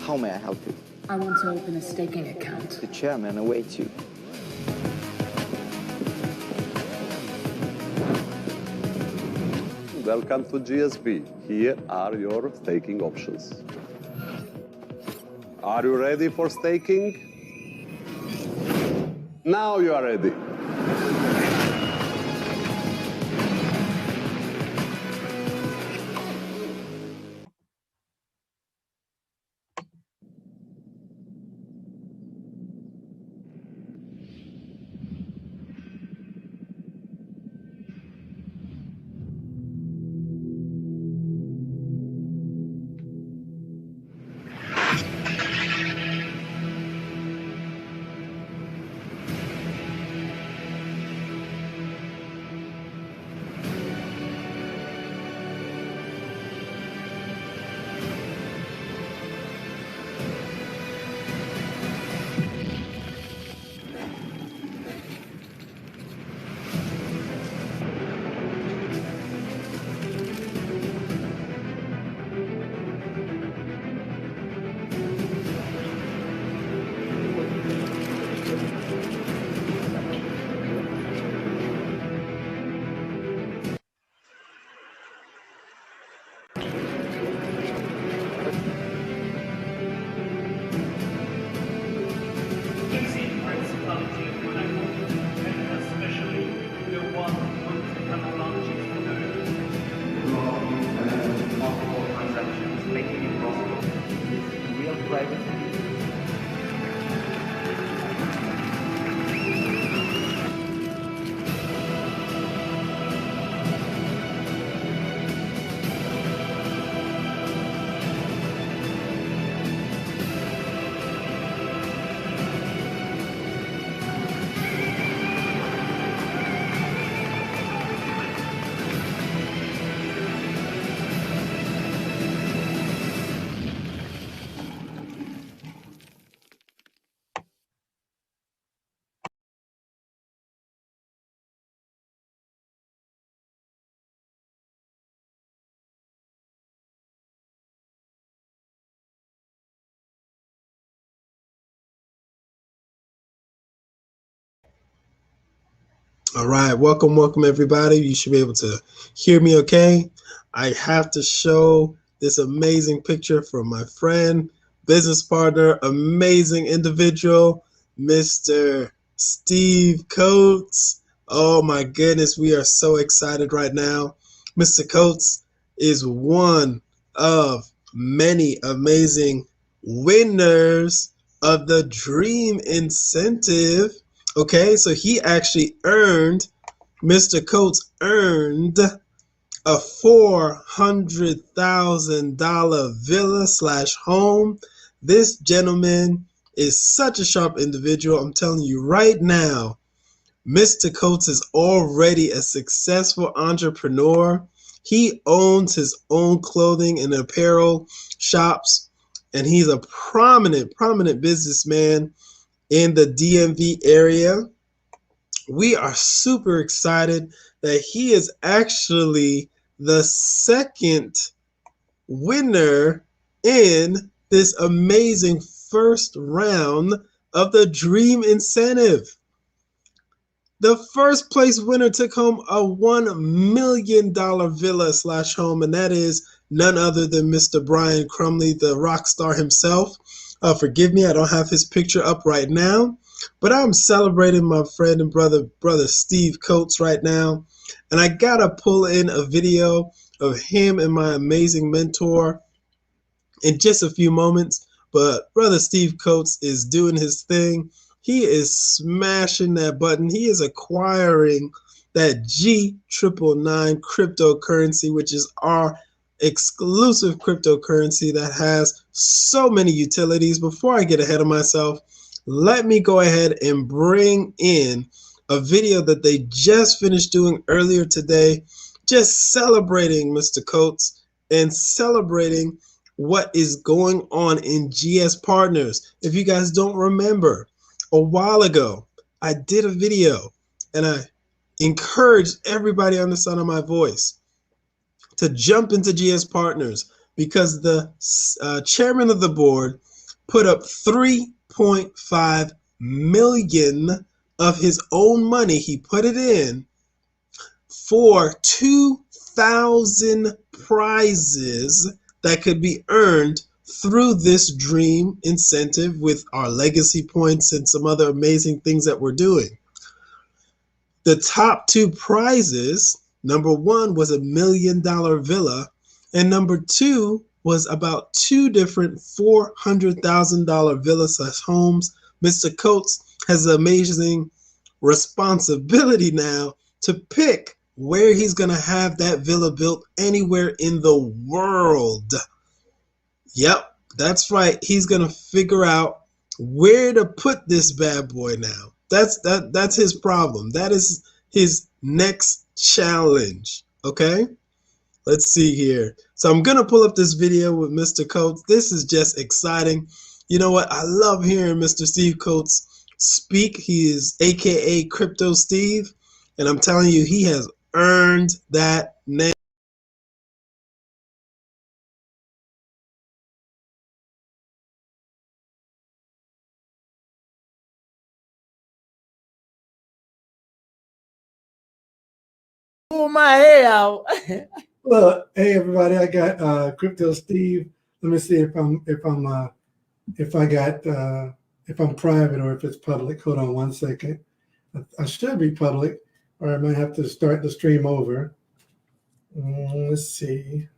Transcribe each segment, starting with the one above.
How may I help you? I want to open a staking account. The chairman awaits you. Welcome to GSB. Here are your staking options. Are you ready for staking? Now you are ready. All right, welcome everybody. You should be able to hear me okay. I have to show this amazing picture from my friend, business partner, amazing individual, Mr. Steve Coates. Oh my goodness, we are so excited right now. Mr. Coates is one of many amazing winners of the Dream Incentive. Okay, so he actually earned, Mr. Coates earned a $400,000 villa / home. This gentleman is such a sharp individual. I'm telling you right now, Mr. Coates is already a successful entrepreneur. He owns his own clothing and apparel shops, and he's a prominent businessman in the DMV area. We are super excited that he is actually the second winner in this amazing first round of the Dream Incentive. The first place winner took home a $1 million villa / home, and that is none other than Mr. Brian Crumley, the rock star himself. Forgive me, I don't have his picture up right now, but I'm celebrating my friend and brother Steve Coates right now, and I gotta pull in a video of him and my amazing mentor in just a few moments. But brother Steve Coates is doing his thing. He is smashing that button. He is acquiring that G999 cryptocurrency, which is our exclusive cryptocurrency that has so many utilities. Before I get ahead of myself, let me go ahead and bring in a video that they just finished doing earlier today, just celebrating Mr. Coates and celebrating what is going on in GS Partners. If you guys don't remember, a while ago, I did a video and I encouraged everybody on the sound of my voice to jump into GS Partners because the chairman of the board put up $3.5 million of his own money. He put it in for 2,000 prizes that could be earned through this Dream Incentive with our legacy points and some other amazing things that we're doing. The top two prizes, number one was $1 million villa, and number two was about two different $400,000 villas / homes. Mr. Coates has the amazing responsibility now to pick where he's going to have that villa built anywhere in the world. Yep, that's right. He's going to figure out where to put this bad boy now. That's his problem. That is his next challenge. Okay? Let's see here. So I'm going to pull up this video with Mr. Coates. This is just exciting. You know what? I love hearing Mr. Steve Coates speak. He is AKA Crypto Steve. And I'm telling you, he has earned that name. Pull my hair out. Well, hey everybody, I got Crypto Steve. Let me see if I'm private or if it's public. Hold on one second. I should be public, or I might have to start the stream over. Let's see.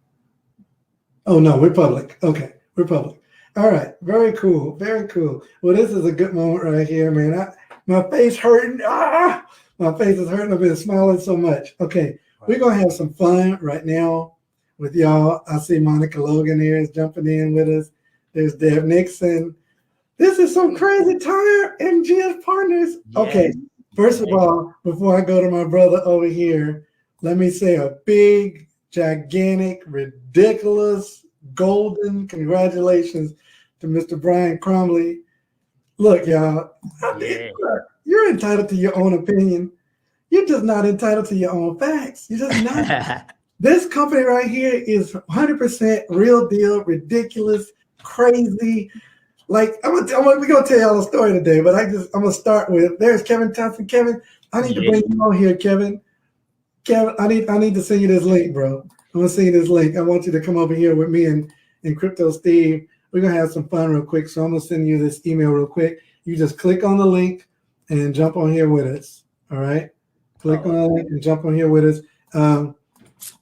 Oh no, we're public. Okay, we're public. All right, very cool, very cool. Well, this is a good moment right here, man. My face hurting. My face is hurting. I've been smiling so much. Okay, we're gonna have some fun right now with y'all. I see Monica Logan here is jumping in with us. There's Deb Nixon. This is some crazy time in GS Partners. Yes. Okay, first of all, before I go to my brother over here, let me say a big, gigantic, ridiculous, golden congratulations to Mr. Brian Crumley. Look, y'all, you're entitled to your own opinion. You're just not entitled to your own facts. You're just not. This company right here is 100% real deal, ridiculous, crazy. Like we're gonna tell y'all a story today, but I'm gonna start with there's Kevin Thompson. Kevin, I need to bring you on here, Kevin. Kevin, I need to send you this link, bro. I'm gonna send you this link. I want you to come over here with me and Crypto Steve. We're gonna have some fun real quick. So I'm gonna send you this email real quick. You just click on the link and jump on here with us. All right. Click on the link and jump on here with us.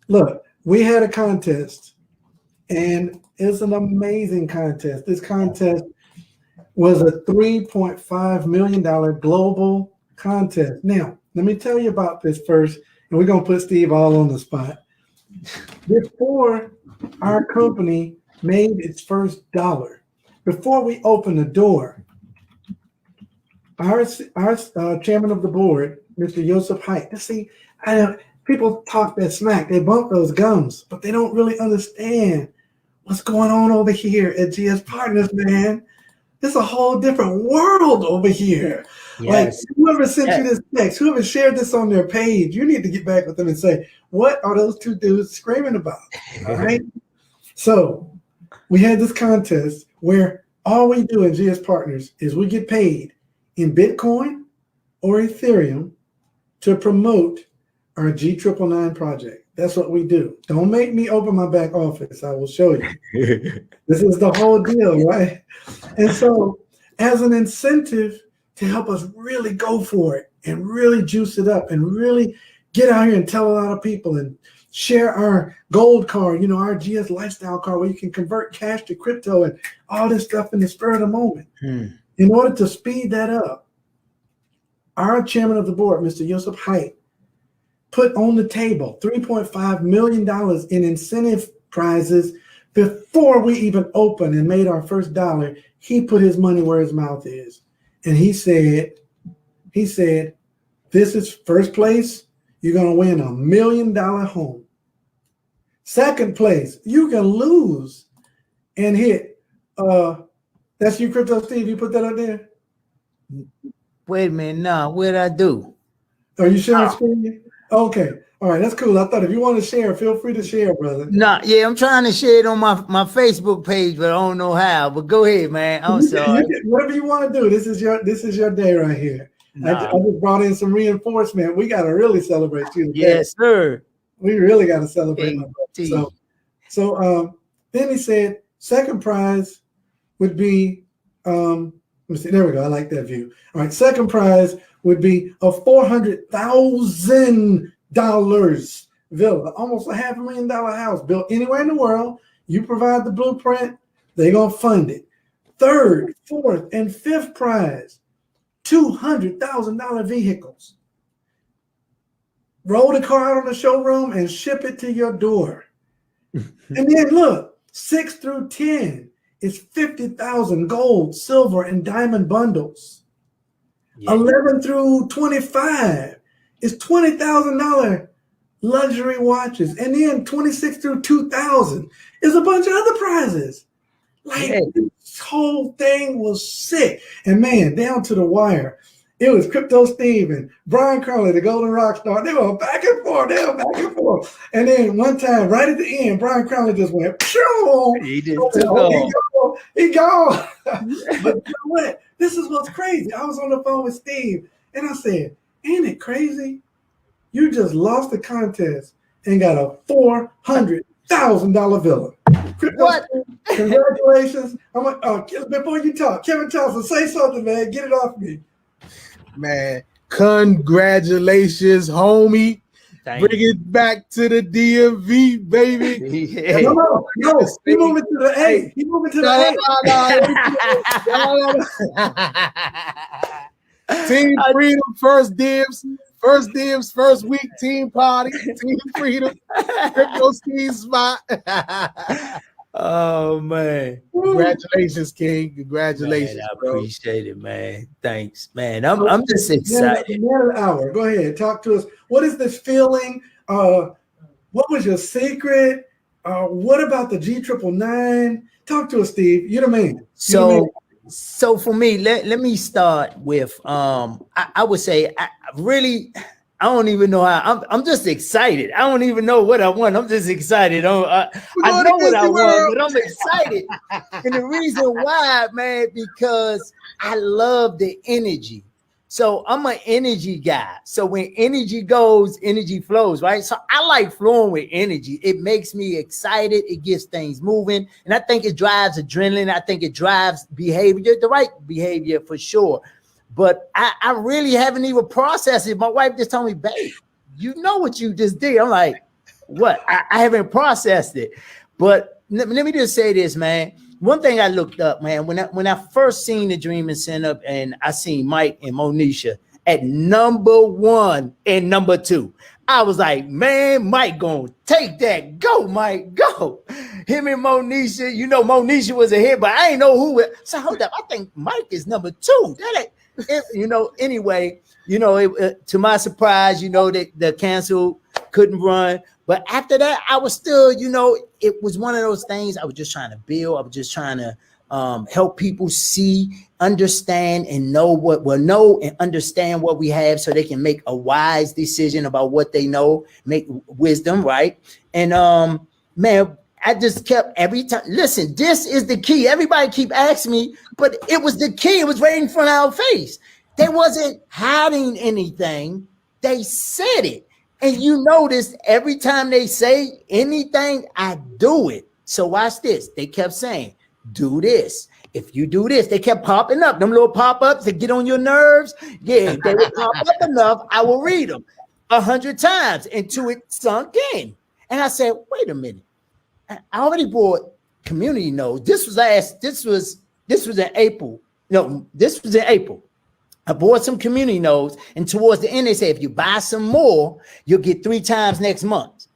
Look, we had a contest, and it's an amazing contest. This contest was a $3.5 million global contest. Now, let me tell you about this first, and we're going to put Steve all on the spot. Before our company made its first dollar, before we opened the door, our chairman of the board, Mr. Joseph Haidt. See, I know people talk that smack, they bump those gums, but they don't really understand what's going on over here at GS Partners, man. It's a whole different world over here. Like whoever sent you this text, whoever shared this on their page, you need to get back with them and say, what are those two dudes screaming about? All right. So we had this contest where all we do at GS Partners is we get paid in Bitcoin or Ethereum to promote our G999 project. That's what we do. Don't make me open my back office. I will show you. This is the whole deal, right? And so as an incentive to help us really go for it and really juice it up and really get out here and tell a lot of people and share our gold card, you know, our GS lifestyle card where you can convert cash to crypto and all this stuff in the spur of the moment. In order to speed that up, our chairman of the board, Mr. Joseph Haidt, put on the table $3.5 million in incentive prizes before we even opened and made our first dollar. He put his money where his mouth is. And he said, this is first place, you're going to win $1 million home. Second place, you can lose and hit. That's you, Crypto Steve. You put that up there? Wait a minute. No, what did I do? Are you sharing screen? Okay. All right. That's cool. I thought if you want to share, feel free to share, brother. No, yeah, I'm trying to share it on my Facebook page, but I don't know how. But go ahead, man. I'm sorry. Whatever you want to do. This is your day right here. Nah. I just brought in some reinforcement. We got to really celebrate you today. Yes, sir. We really got to celebrate. So then he said, second prize would be, let me see, there we go. I like that view. All right, second prize would be a $400,000 villa, almost a $500,000 house built anywhere in the world. You provide the blueprint, they're going to fund it. Third, fourth, and fifth prize, $200,000 vehicles. Roll the car out on the showroom and ship it to your door. And then look, 6 through 10 is 50,000 gold, silver, and diamond bundles. 11 through 25 is $20,000 luxury watches. And then 26 through 2,000 is a bunch of other prizes. Like this whole thing was sick. And man, down to the wire, it was Crypto Steve and Brian Crowley, the Golden Rock Star. They were back and forth. And then one time, right at the end, Brian Crowley just went, Pshoo! He gone. But you know what? This is what's crazy. I was on the phone with Steve, and I said, ain't it crazy? You just lost the contest and got a $400,000 villa. What? Congratulations. I'm like, before you talk, Kevin Thompson, say something, man. Get it off me. Man, congratulations, homie. Bring it back to the DMV, baby. No, he moving to the A. He moving to the A. Team Freedom, first dibs, first week, team party, Team Freedom, Crypto Steve spot. Oh man! Congratulations, King! Congratulations, man, I appreciate it, man. Thanks, man. I'm just excited. Another hour. Go ahead, talk to us. What is this feeling? What was your secret? What about the G999? Talk to us, Steve. You're the man. So for me, let me start with I would say I don't even know how. I'm just excited. I don't even know what I want. I'm just excited. I know what I want, but I'm excited. And the reason why, man, because I love the energy. So I'm an energy guy. So when energy goes, energy flows, right? So I like flowing with energy. It makes me excited. It gets things moving. And I think it drives adrenaline. I think it drives behavior, the right behavior for sure. But I really haven't even processed it. My wife just told me, babe, you know what you just did. I'm like, what? I haven't processed it. But let me just say this, man. One thing I looked up, man, when I first seen the Dreaming Center and I seen Mike and Monisha at #1 and #2, I was like, man, Mike gonna take that. Go, Mike, go. Him and Monisha, you know, Monisha was ahead, but I ain't know who. So hold up, I think Mike is #2. Anyway, to my surprise, that the cancel couldn't run. But after that, I was still, it was one of those things. I was just trying to build. I was just trying to help people see, understand, and know and understand what we have, so they can make a wise decision about what they know, make wisdom, right? And man, I just kept every time. Listen, this is the key. Everybody keep asking me, but it was the key. It was right in front of our face. They wasn't hiding anything. They said it. And you notice every time they say anything, I do it. So watch this. They kept saying, do this. If you do this, they kept popping up. Them little pop-ups that get on your nerves. Yeah, they would pop up enough. I will read them 100 times until it sunk in. And I said, wait a minute. I already bought community notes. This was in April. No, this was in April. I bought some community notes, and towards the end, they say, if you buy some more, you'll get 3 times next month.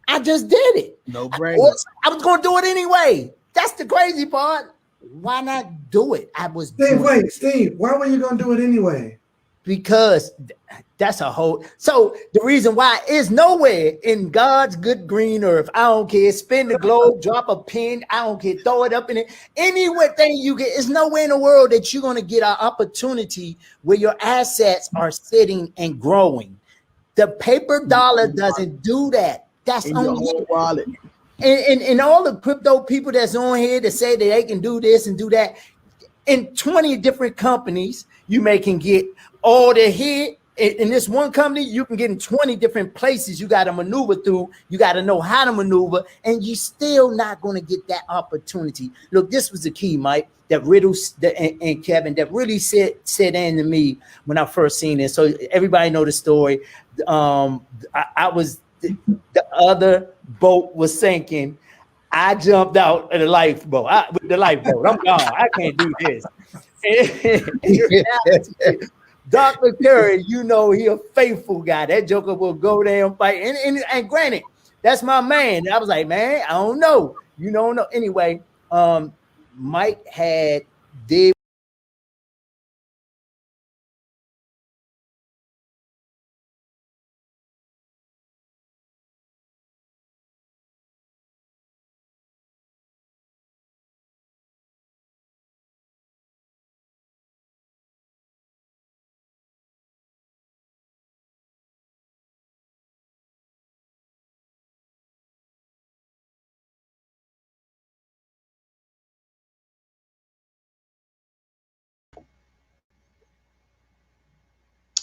I just did it. No brainer. I was going to do it anyway. That's the crazy part. Why not do it? Steve, why were you going to do it anyway? Because that's a whole. So the reason why is nowhere in God's good green earth. I don't care. Spin the globe, drop a pin. I don't care. Throw it up in it. Anything you get, it's nowhere in the world that you're going to get an opportunity where your assets are sitting and growing. The paper dollar doesn't do that. That's in your whole wallet. And all the crypto people that's on here that say that they can do this and do that, in 20 different companies, you can get all the hit. In this one company, you can get in 20 different places you got to maneuver through. You got to know how to maneuver, and you're still not going to get that opportunity. Look, this was the key, Mike, that Riddle and Kevin, that really set in to me when I first seen it. So everybody know the story. I was, the other boat was sinking. I jumped out of the lifeboat. With the lifeboat, I'm gone. I can't do this. Dr. Curry, he a faithful guy. That joker will go there and fight. And granted, that's my man. I was like, man, I don't know. You don't know. Anyway, Mike did.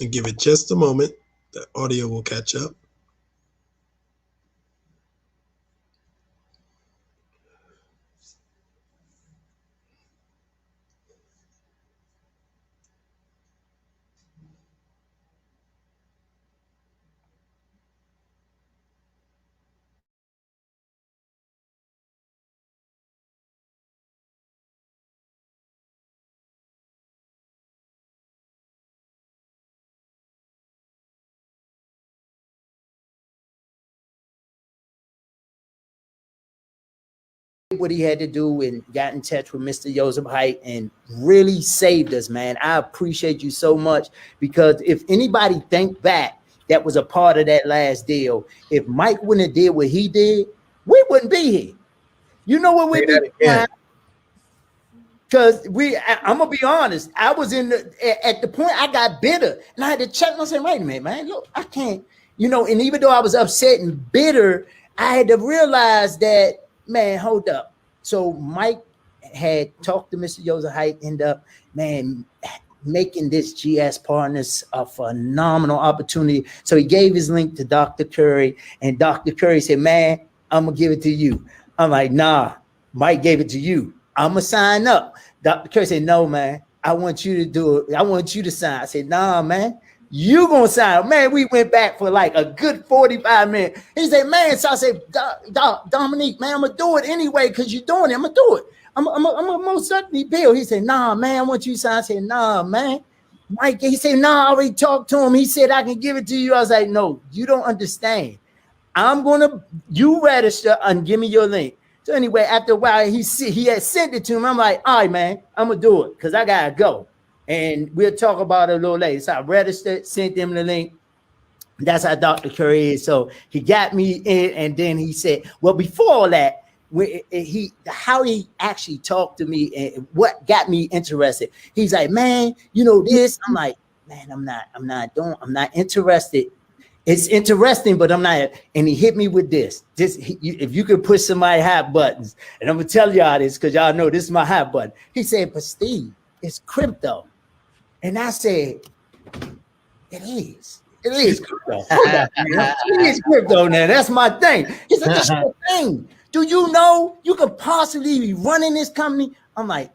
And give it just a moment. The audio will catch up. What he had to do and got in touch with Mr. Joseph Height and really saved us, man. I appreciate you so much, because if anybody think back that was a part of that last deal, if Mike wouldn't have did what he did, we wouldn't be here. You know what we'd be? Because I'm gonna be honest, I was at the point I got bitter, and I had to check myself. Wait a minute, man, look, I can't, and even though I was upset and bitter, I had to realize that, man, hold up. So Mike had talked to Mr. Joseph Height, end up, man, making this GS Partners a phenomenal opportunity. So he gave his link to Dr. Curry, and Dr. Curry said, man, I'm gonna give it to you. I'm like, nah, Mike gave it to you. I'm gonna sign up. Dr. Curry said, no, man, I want you to do it. I want you to sign. I said, nah, man, you gonna sign up. Man, we went back for like a good 45 minutes. He said, man, so I said, Dominique, man, I'm gonna do it anyway, because you're doing it. I'm gonna do it. I'm gonna most certainly bill. He said, nah, man, I want you to sign. I said, nah, man. Mike, he said, nah, I already talked to him. He said, I can give it to you. I was like, no, you don't understand. You register and give me your link. So anyway, after a while, he had sent it to him. I'm like, all right, man, I'm gonna do it because I gotta go. And we'll talk about it a little later. So I registered, sent them the link. That's how Dr. Curry is. So he got me in, and then he said, well, before all that, how he actually talked to me and what got me interested. He's like, man, you know this. I'm like, man, I'm not interested. It's interesting, but I'm not. And he hit me with this. If you could push somebody's hot buttons, and I'm gonna tell y'all this because y'all know this is my hot button. He said, but Steve, it's crypto. And I said, it is. It is crypto. It is crypto now. That's my thing. He said, that's your thing. Do you know you could possibly be running this company? I'm like,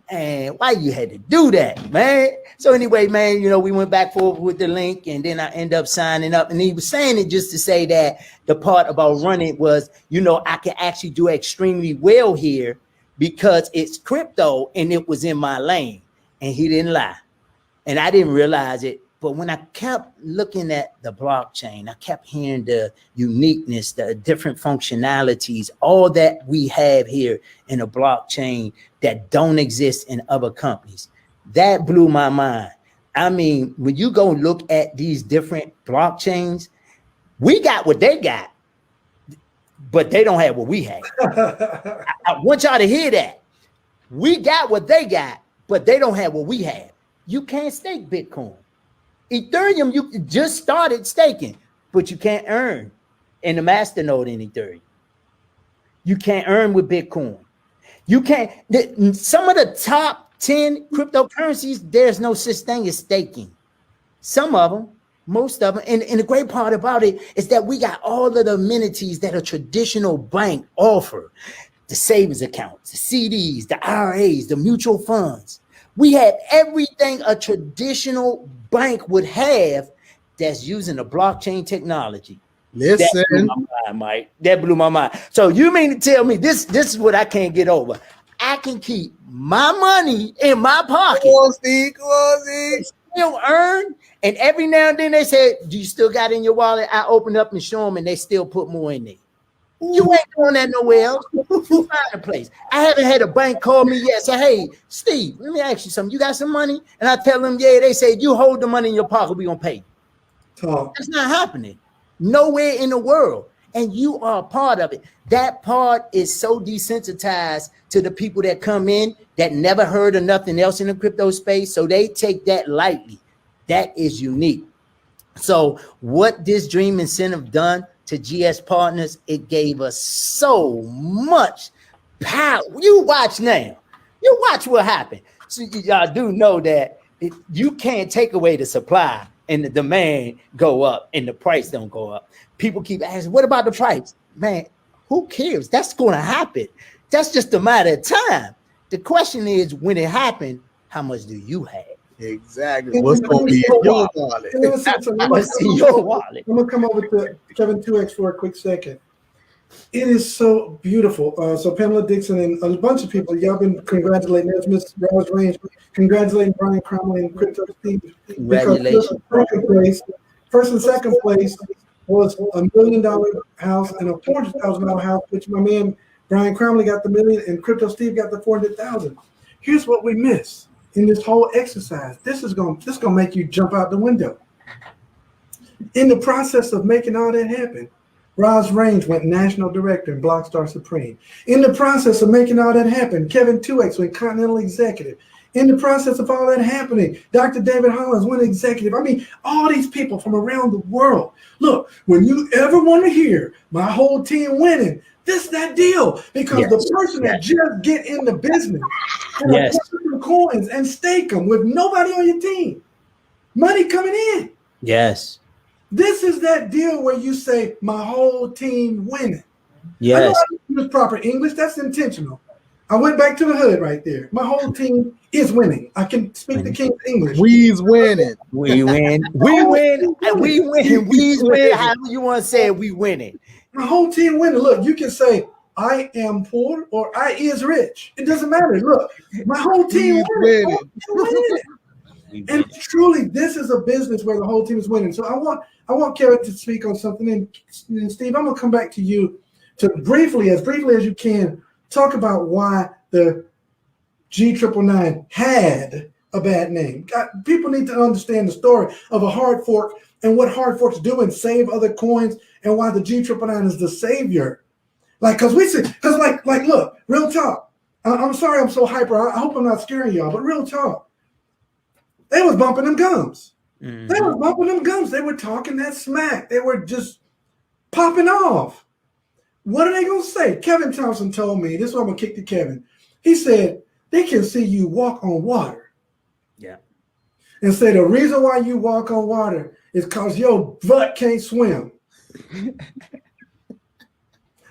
and why you had to do that, man? So anyway, man, you know, we went back forward with the link, and then I end up signing up. And he was saying it just to say that the part about running was, you know, I can actually do extremely well here because it's crypto and it was in my lane. And he didn't lie. And I didn't realize it. But when I kept looking at the blockchain, I kept hearing the uniqueness, the different functionalities, all that we have here in a blockchain that don't exist in other companies. That blew my mind. I mean, when you go look at these different blockchains, we got what they got, but they don't have what we have. I want y'all to hear that. We got what they got, but they don't have what we have. You can't stake Bitcoin. Ethereum, you just started staking, but you can't earn in the masternode in Ethereum. You can't earn with Bitcoin. You can't. Some of the top 10 cryptocurrencies, there's no such thing as staking. Some of them, most of them. And the great part about it is that we got all of the amenities that a traditional bank offer. The savings accounts, the CDs, the IRAs, the mutual funds. We have everything a traditional bank would have that's using the blockchain technology. Listen, that blew my mind, Mike. That blew my mind. So you mean to tell me this is what I can't get over? I can keep my money in my pocket. Come on, Steve. Still earn, and every now and then they say, "Do you still got it in your wallet?" I open up and show them, and they still put more in there. You ain't doing that nowhere else. You find a place. I haven't had a bank call me yet. Say, hey, Steve, let me ask you something. You got some money? And I tell them, yeah. They say, you hold the money in your pocket, we gonna pay you. That's not happening nowhere in the world. And you are a part of it. That part is so desensitized to the people that come in that never heard of nothing else in the crypto space. So they take that lightly. That is unique. So what this Dream Incentive done to GS Partners, it gave us so much power. You watch now. You watch what happened. So y'all do know that you can't take away the supply and the demand go up and the price don't go up. People keep asking, what about the price? Man, who cares? That's going to happen. That's just a matter of time. The question is, when it happened, how much do you have? Exactly. What's going to be in your wallet? What's in your wallet? I'm going to come over to Kevin 2X for a quick second. It is so beautiful. So Pamela Dixon and a bunch of people, y'all been congratulating us, Miss Rose Range, congratulating Brian Cromley and Crypto Steve. Congratulations. First and second place was $1 million house and a $400,000 house, which my man Brian Cromley got the million and Crypto Steve got the 400,000. Here's what we miss in this whole exercise. This is gonna make you jump out the window. In the process of making all that happen, Roz Range went national director in Blockstar Supreme. In the process of making all that happen, Kevin 2X went continental executive. In the process of all that happening, Dr. David Hollins went executive. I mean, all these people from around the world. Look, when you ever want to hear my whole team winning, this is that deal. Because the person that just get in the business and put coins and stake them with nobody on your team, money coming in. Yes. This is that deal where you say, my whole team winning. Yes. I know I didn't use proper English. That's intentional. I went back to the hood right there. My whole team is winning. I can speak the King's English. We's winning. We win. We win. And we win. We win. However you want to say it, we winning. My whole team winning. Look, you can say, I am poor or I is rich. It doesn't matter. Look, my whole team winning. And truly, this is a business where the whole team is winning. So I want Kevin to speak on something. And Steve, I'm going to come back to you to briefly as you can, talk about why the G999 had a bad name. People need to understand the story of a hard fork and what hard forks do and save other coins, and why the G999 is the savior. Like, cause look, real talk. I'm sorry I'm so hyper. I hope I'm not scaring y'all, but real talk. They was bumping them gums. Mhm. They was bumping them gums. They were talking that smack. They were just popping off. What are they gonna say? Kevin Thompson told me, this is what I'm gonna kick to Kevin. He said, they can see you walk on water. Yeah. And say the reason why you walk on water is because your butt can't swim. And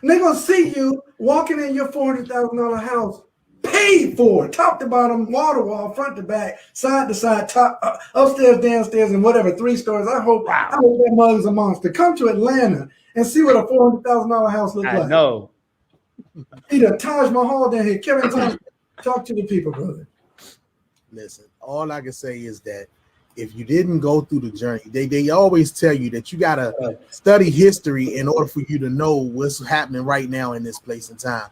they're gonna see you walking in your $400,000 house, paid for, top to bottom, wall, front to back, side to side, top, upstairs, downstairs, and whatever, 3 stories. I hope that mother's a monster. Come to Atlanta and see what a $400,000 house looks like. I know. See the Taj Mahal down here. Kevin Thompson, talk to the people, brother. Listen, all I can say is that if you didn't go through the journey, they always tell you that you gotta study history in order for you to know what's happening right now in this place and time.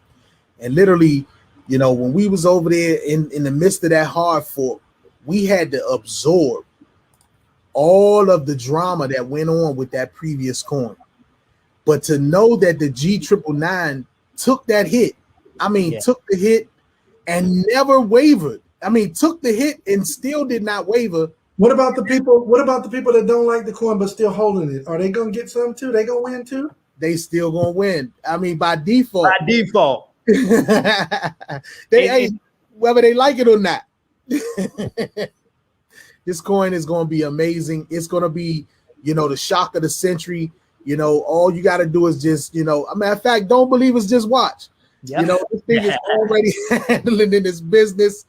And literally, you know, when we was over there in the midst of that hard fork, we had to absorb all of the drama that went on with that previous coin. But to know that the G999 took that hit, took the hit and never wavered. Took the hit and still did not waver. What about the people? What about the people that don't like the coin but still holding it? Are they gonna get some too? They gonna win too? They still gonna win. By default. By default. Whether they like it or not. This coin is gonna be amazing. It's gonna be, the shock of the century. All you gotta do is just, a matter of fact, don't believe us, just watch. Yep. This thing is already handling in this business.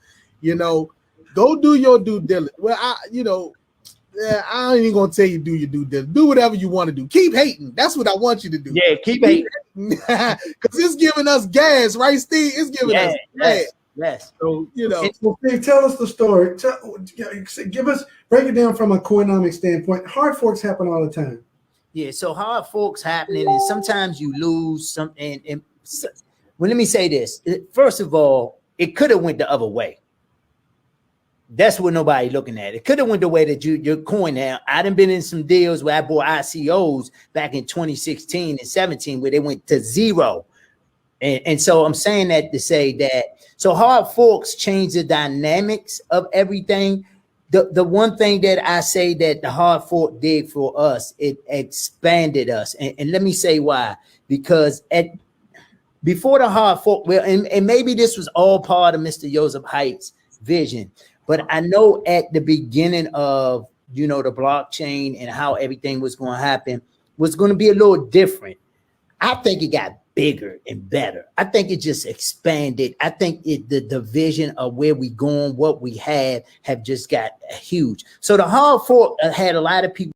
Go do your due diligence. Well, I ain't even gonna tell you do your due diligence. Do whatever you want to do. Keep hating. That's what I want you to do. Yeah, keep hating. Because it's giving us gas, right, Steve? It's giving us gas. Yes. So, Steve, tell us the story. Break it down from a coinomic standpoint. Hard forks happen all the time. Yeah, so hard forks happening, and sometimes you lose some. Well, let me say this. First of all, it could have went the other way. That's what nobody looking at. It could have went the way that your coin now. I done been in some deals where I bought ICOs back in 2016 and 17 where they went to zero. And so I'm saying that to say that, so hard forks change the dynamics of everything. The one thing that I say that the hard fork did for us, it expanded us. And let me say why. Because before the hard fork, well, and maybe this was all part of Mr. Joseph Haidt's vision, but I know at the beginning of, the blockchain and how everything was going to happen was going to be a little different. I think it got bigger and better. I think it just expanded. I think the vision of where we going, what we have just got huge. So the hard fork had a lot of people.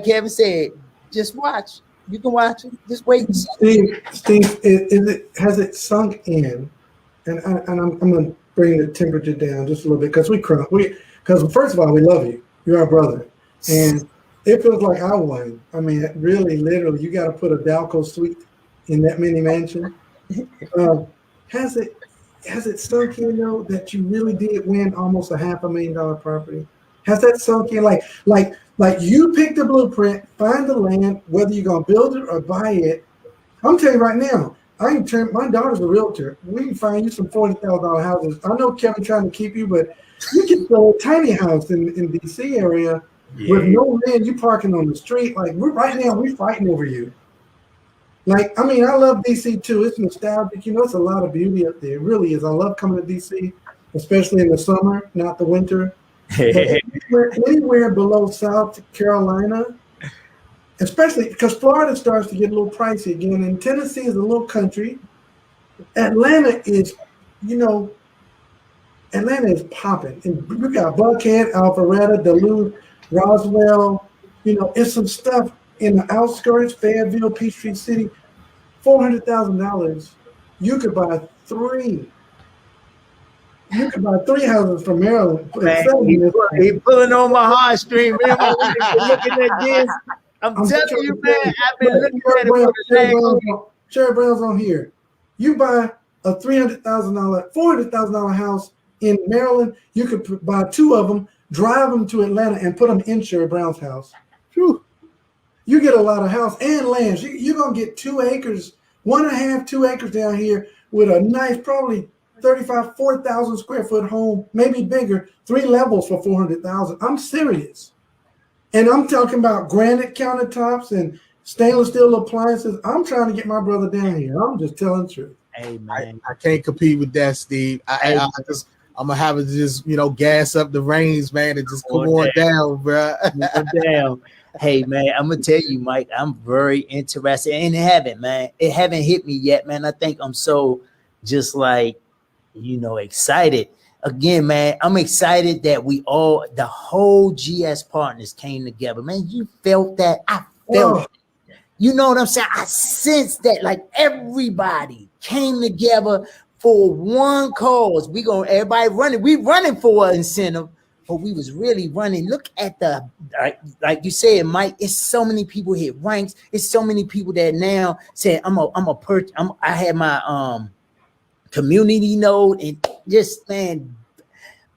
Kevin said, just watch. You can watch it. Just wait and see. Steve, has it sunk in? And I'm going to bring the temperature down just a little bit because because first of all, we love you. You're our brother. And it feels like I won. Really, literally, you got to put a Dalco suite in that mini mansion. Has it sunk in, though, that you really did win almost a $500,000 property? Has that sunk in? Like you pick the blueprint, find the land, whether you're gonna build it or buy it. I'm telling you right now, my daughter's a realtor. We can find you some $40,000 houses. I know Kevin trying to keep you, but you can sell a tiny house in DC area with no land. You parking on the street. Like we're fighting over you. I love DC too. It's nostalgic. It's a lot of beauty up there. It really is. I love coming to DC, especially in the summer, not the winter. Anywhere below South Carolina, especially because Florida starts to get a little pricey again, and Tennessee is a little country. Atlanta is popping, and we got Buckhead, Alpharetta, Duluth, Roswell. It's some stuff in the outskirts, Fayetteville, Peachtree City. $400,000, you could buy three. You could buy 3 houses from Maryland. Man, he pulling on my heartstring, man. My wife been looking at this. I'm telling you, man, I've been looking at it for the last week. Sherry Brown's on here. You buy a $400,000 house in Maryland. You could buy 2 of them, drive them to Atlanta, and put them in Sherry Brown's house. Whew. You get a lot of house and land. You're gonna get 2 acres, 1.5, 2 acres down here with a nice, probably 4,000 square foot home, maybe bigger, 3 levels for $400,000. I'm serious. And I'm talking about granite countertops and stainless steel appliances. I'm trying to get my brother down here. I'm just telling the truth. Hey, man. I can't compete with that, Steve. I'm gonna have to just gas up the range, man, and just come on down, bro. Down. Hey, man, I'm gonna tell you, Mike, I'm very interested, and it haven't hit me yet, man. I think I'm so just like, excited. Again, man, I'm excited that the whole GS Partners came together. Man, you felt that? I felt it. You know what I'm saying? I sensed that, like, everybody came together for one cause. Everybody running. We running for an incentive, but we was really running. Look at like you said, Mike. It's so many people hit ranks. It's so many people that now say, I had my community node, and just, man,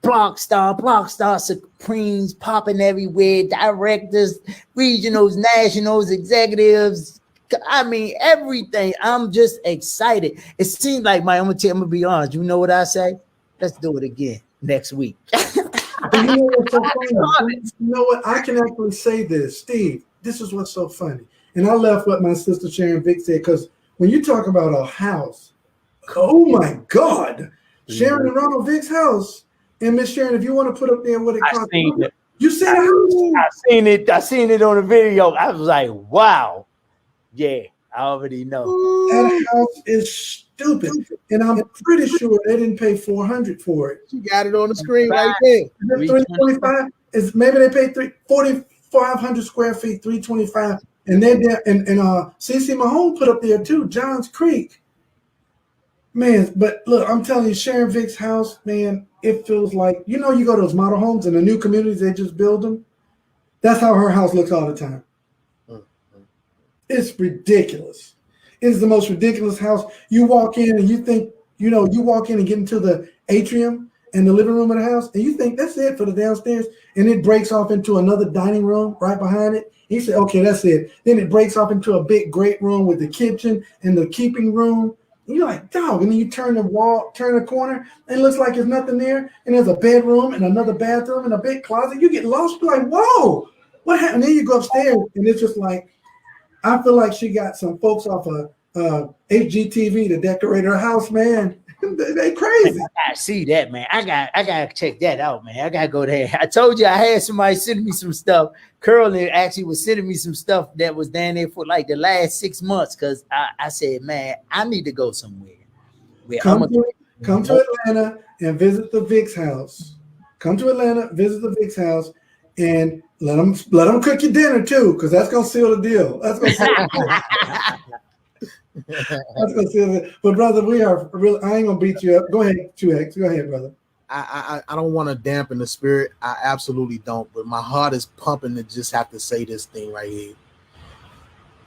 Blockstar Supremes popping everywhere, directors, regionals, nationals, executives. I mean, everything. I'm just excited. It seems like, I'm gonna be honest. You know what I say? Let's do it again next week. You know what's so funny? You know what? I can actually say this, Steve. This is what's so funny. And I left what my sister Sharon Vick said, because when you talk about a house, oh my God, Sharon and Ronald Vick's house. And Miss Sharon, if you want to put up there what it cost, you see the house? I seen it on the video. I was like, wow. Yeah, I already know. That house is stupid. And I'm pretty sure they didn't pay $400 for it. You got it on the screen right there. Is it $325? Maybe they paid 4,500 square feet, $325. And they're there, and CC Mahone put up there too, Johns Creek. Man, but look, I'm telling you, Sharon Vick's house, man, it feels like, you go to those model homes in the new communities, they just build them. That's how her house looks all the time. It's ridiculous. It's the most ridiculous house. You walk in and you think, you walk in and get into the atrium and the living room of the house, and you think that's it for the downstairs, and it breaks off into another dining room right behind it. You say, okay, that's it. Then it breaks off into a big great room with the kitchen and the keeping room. And you're like, dog, and then you turn the corner, and it looks like there's nothing there, and there's a bedroom and another bathroom and a big closet. You get lost. You're like, whoa, what happened? And then you go upstairs, and it's just like, I feel like she got some folks off of HGTV to decorate her house, man. They crazy. I see that, man. I gotta check that out, man. I gotta go there. I told you I had somebody sending me some stuff. Curly actually was sending me some stuff that was down there for like the last 6 months, because I said, man, I need to go somewhere. Come to Atlanta and visit the Vick's house. Come to Atlanta, visit the Vick's house, and let them cook you dinner too, because that's gonna seal the deal. That's gonna seal the deal. That's gonna seal it. But brother, we are really. I ain't gonna beat you up. Go ahead, 2X. Go ahead, brother. I don't want to dampen the spirit. I absolutely don't. But my heart is pumping to just have to say this thing right here.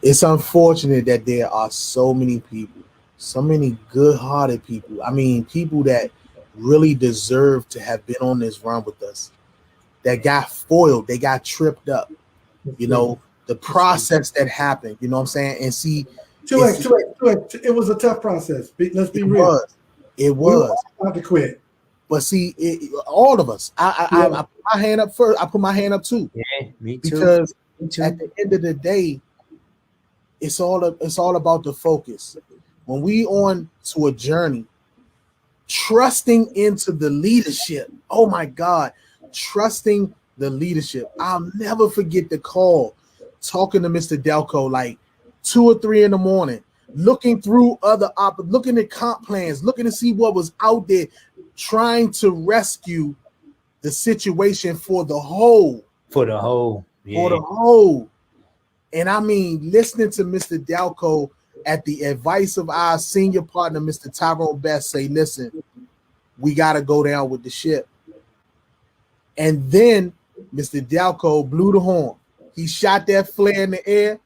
It's unfortunate that there are so many people, so many good-hearted people. I mean, people that really deserve to have been on this run with us, that got foiled, they got tripped up. The process that happened. You know what I'm saying? And see. 2X. It was a tough process. Let's be real. It was. About to quit. But see, all of us. I put my hand up first. I put my hand up too. Yeah, me too. Because at the end of the day, it's all about the focus. When we on to a journey, trusting into the leadership. Oh my God, trusting the leadership. I'll never forget the call, talking to Mr. Delco like 2 or 3 in the morning, looking through looking at comp plans, looking to see what was out there, trying to rescue the situation for the whole. Yeah. For the whole. And I mean, listening to Mr. Delco at the advice of our senior partner, Mr. Tyrone Best, say, listen, we got to go down with the ship. And then Mr. Dalco blew the horn. He shot that flare in the air,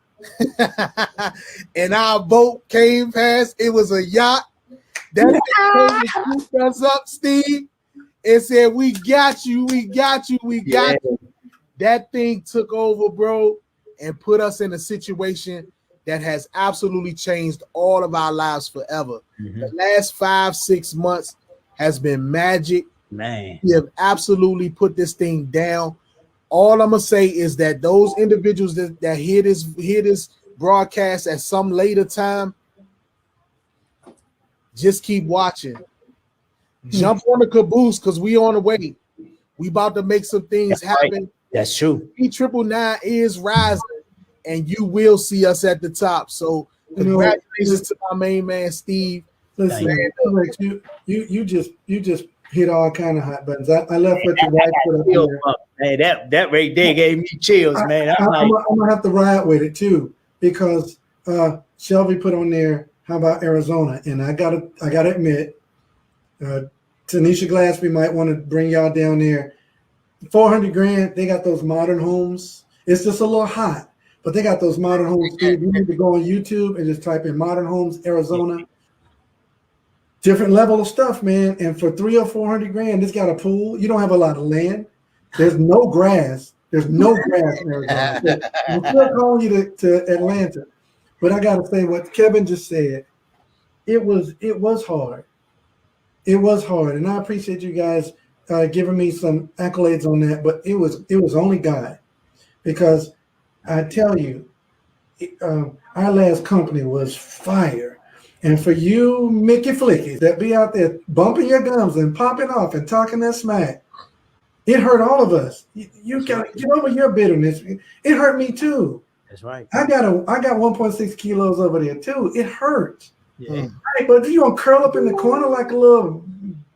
and our boat came past. It was a yacht. That thing came and scooped us up, Steve, and said, we got you, we got you, we got you. That thing took over, bro, and put us in a situation that has absolutely changed all of our lives forever. The last 5-6 months has been magic. Man, We have absolutely put this thing down. All I'm gonna say is that those individuals that hear this broadcast at some later time, just keep watching. Jump on the caboose because we on the way. We about to make some things happen. that's true. P999 is rising, and you will see us at the top. So congratulations to my main man Steve. Listen, Alex, you just hit all kind of hot buttons. I left what your wife put up there. Man, that right there gave me chills, man. I'm gonna have to ride with it too, because Shelby put on there, how about Arizona? And I gotta admit, Tanisha Glaspie might want to bring y'all down there. $400,000, they got those modern homes. It's just a little hot, but they got those modern homes. Steve, you need to go on YouTube and just type in modern homes Arizona. Different level of stuff, man. And for $300,000 or $400,000, it's got a pool. You don't have a lot of land. There's no grass. There's no grass in Arizona. So I'm still calling you to Atlanta. But I gotta say what Kevin just said. It was hard. It was hard, and I appreciate you guys giving me some accolades on that. But it was only God, because I tell you, our last company was fire. And for you Mickey Flickies that be out there bumping your gums and popping off and talking that smack, it hurt all of us. You got to get over your bitterness. It hurt me too. That's right. I got 1.6 kilos over there too. It hurts. Yeah. Right, but you gonna curl up in the corner like a little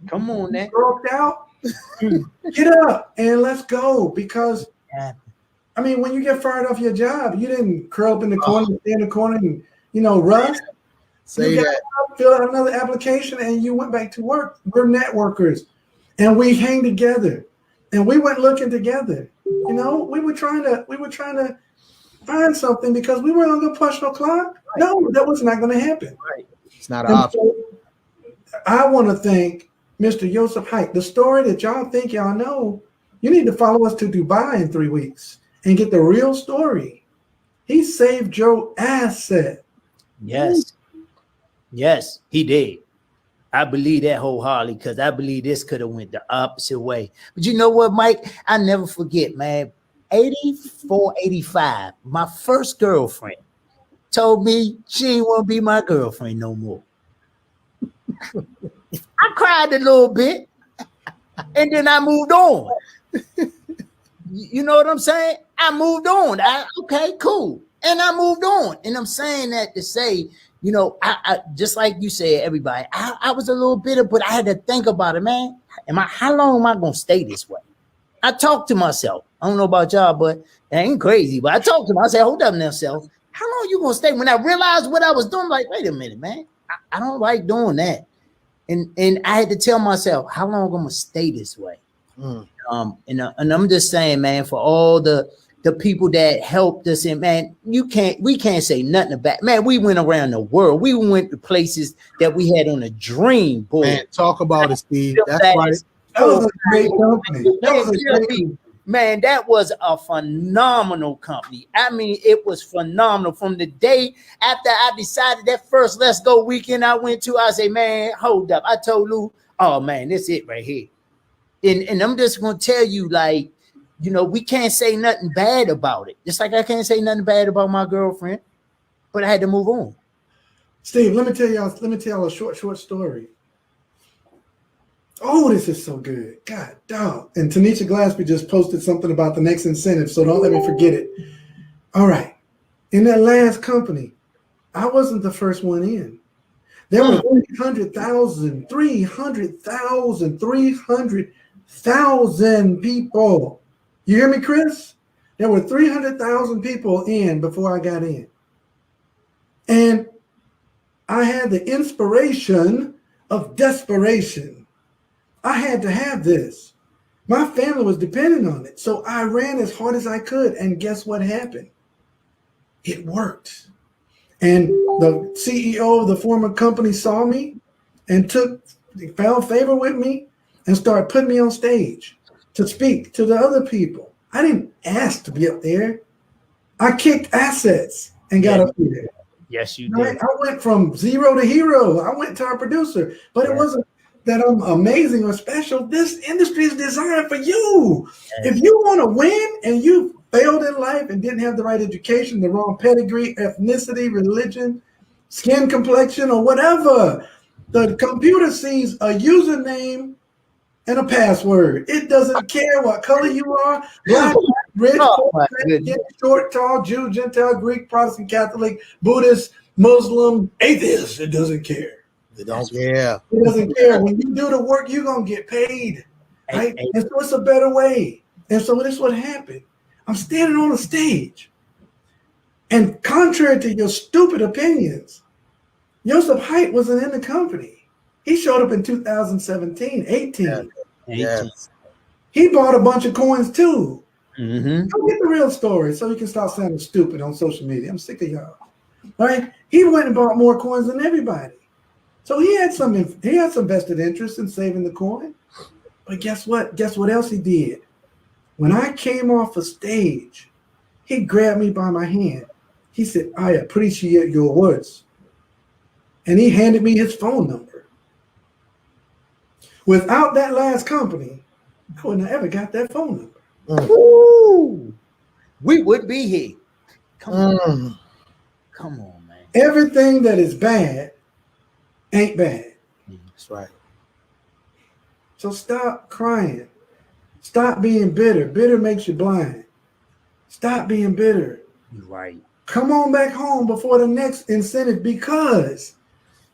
Come on, man. broke out? Get up and let's go. Because I mean, when you get fired off your job, you didn't curl up in the corner, stay in the corner, and rust. Say you that. Fill out another application, and you went back to work. We're networkers, and we hang together, and we went looking together. We were trying to find something, because we weren't gonna push no clock. No, that was not going to happen. Right. It's not an option. So I want to thank Mr. Joseph Hike. The story that y'all think y'all know, you need to follow us to Dubai in 3 weeks and get the real story. He saved your asset. Yes. Yes, he did. I believe that wholeheartedly, because I believe this could have went the opposite way. But you know what, Mike? I never forget, man. 84, 85, my first girlfriend told me she ain't want to be my girlfriend no more. I cried a little bit, and then I moved on. You know what I'm saying? I moved on. Okay, cool. And I moved on. And I'm saying that to say, I just like you said, everybody, I was a little bitter, but I had to think about it, man. How long am I going to stay this way? I talked to myself. I don't know about y'all, but it ain't crazy. But I talked to myself. I said, hold up now, self. How long you going to stay? When I realized what I was doing, like, wait a minute, man. I don't like doing that. And I had to tell myself, how long I'm going to stay this way? And I'm just saying, man, for all the people that helped us, and man, we can't say nothing about, man. We went around the world. We went to places that we had on a dream board. Man, talk about it, Steve. That's right. That was a great company. Man, that was a phenomenal company. I mean, it was phenomenal. From the day after I decided that first Let's Go weekend I went to, I say, man, hold up. I told Lou, oh man, that's it right here. And I'm just gonna tell you, like, we can't say nothing bad about it. Just like I can't say nothing bad about my girlfriend, but I had to move on. Steve, let me tell y'all a short story. Oh, this is so good. God, dog. And Tanisha Glaspie just posted something about the next incentive, so don't let me forget it. All right. In that last company, I wasn't the first one in. There were 300,000 people. You hear me, Chris? There were 300,000 people in before I got in. And I had the inspiration of desperation. I had to have this. My family was dependent on it. So I ran as hard as I could. And guess what happened? It worked. And the CEO of the former company saw me and found favor with me and started putting me on stage to speak to the other people. I didn't ask to be up there. I kicked assets and got up there. Yes, you Right? did. I went from zero to hero. I went to our producer, but it wasn't that I'm amazing or special. This industry is designed for you. Yes. If you want to win and you failed in life and didn't have the right education, the wrong pedigree, ethnicity, religion, skin complexion, or whatever, the computer sees a username and a password. It doesn't care what color you are, black, rich, Oh, my poor, goodness. short, tall, Jew, Gentile, Greek, Protestant, Catholic, Buddhist, Muslim, atheist. It doesn't care. They don't care. It doesn't care. When you do the work, you're going to get paid. Right? Hey, And so it's a better way. And so this is what happened. I'm standing on a stage. And contrary to your stupid opinions, Joseph Haidt wasn't in the company. He showed up in 2017, 18. Yeah. Yes. He bought a bunch of coins too. Mm-hmm. Go get the real story so you can stop sounding stupid on social media. I'm sick of y'all. All right? He went and bought more coins than everybody. So he had some vested interest in saving the coin. But guess what? Guess what else he did? When I came off a stage, he grabbed me by my hand. He said, I appreciate your words. And he handed me his phone number. Without that last company, I wouldn't have ever got that phone number. Ooh, we would be here. Come on. Come on, man. Everything that is bad ain't bad. That's right. So stop crying. Stop being bitter. Bitter makes you blind. Stop being bitter. You're right. Come on back home before the next incentive, because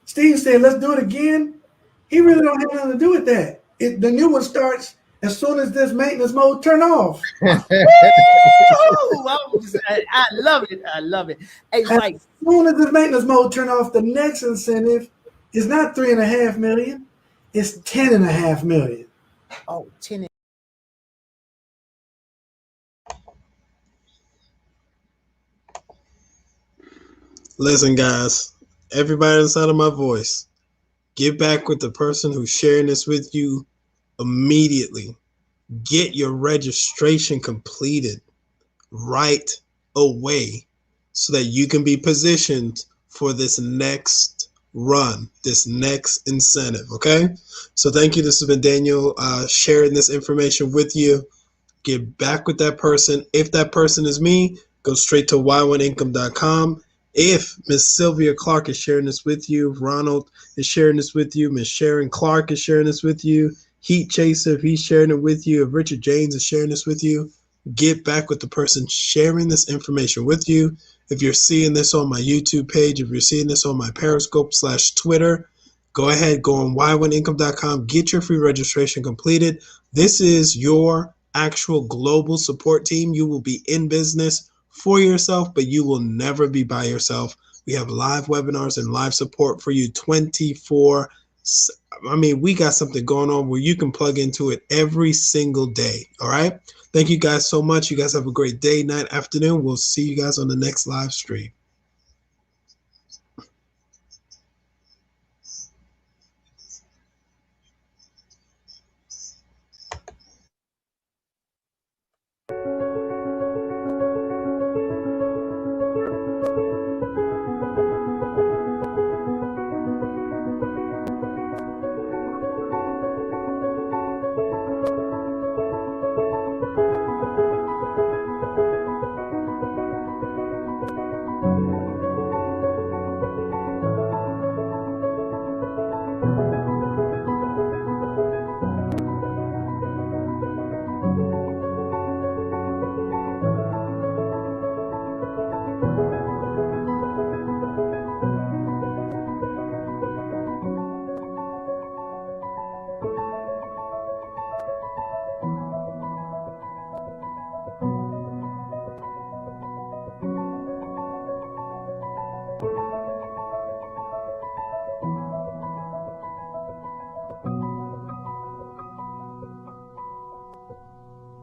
Steve said, let's do it again. He really don't have nothing to do with that. The new one starts as soon as this maintenance mode turn off. Ooh, I love it. I love it. Hey, Mike. As soon as this maintenance mode turn off, the next incentive is not 3.5 million. It's 10.5 million. Oh, 10. Listen, guys, everybody inside of my voice, get back with the person who's sharing this with you immediately. Get your registration completed right away so that you can be positioned for this next run, this next incentive, okay? So thank you. This has been Daniel sharing this information with you. Get back with that person. If that person is me, go straight to y1income.com. If Miss Sylvia Clark is sharing this with you, Ronald is sharing this with you, Miss Sharon Clark is sharing this with you, Heat Chaser, if he's sharing it with you, if Richard James is sharing this with you, get back with the person sharing this information with you. If you're seeing this on my YouTube page, if you're seeing this on my Periscope/Twitter, go ahead, go on y1income.com, get your free registration completed. This is your actual global support team. You will be in business for yourself, but you will never be by yourself. We have live webinars and live support for you 24. I mean, we got something going on where you can plug into it every single day. All right. Thank you guys so much. You guys have a great day, night, afternoon. We'll see you guys on the next live stream.